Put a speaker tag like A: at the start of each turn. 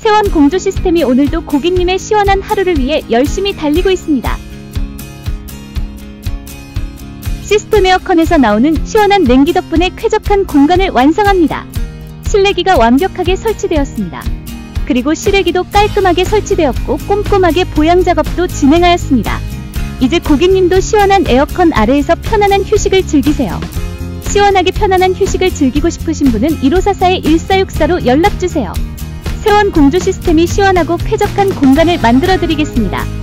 A: 세원 공조 시스템이 오늘도 고객님의 시원한 하루를 위해 열심히 달리고 있습니다. 시스템 에어컨에서 나오는 시원한 냉기 덕분에 쾌적한 공간을 완성합니다. 실내기가 완벽하게 설치되었습니다. 그리고 실외기도 깔끔하게 설치되었고 꼼꼼하게 보양 작업도 진행하였습니다. 이제 고객님도 시원한 에어컨 아래에서 편안한 휴식을 즐기세요. 시원하게 편안한 휴식을 즐기고 싶으신 분은 1544-1464로 연락주세요. 세원 공조 시스템이 시원하고 쾌적한 공간을 만들어드리겠습니다.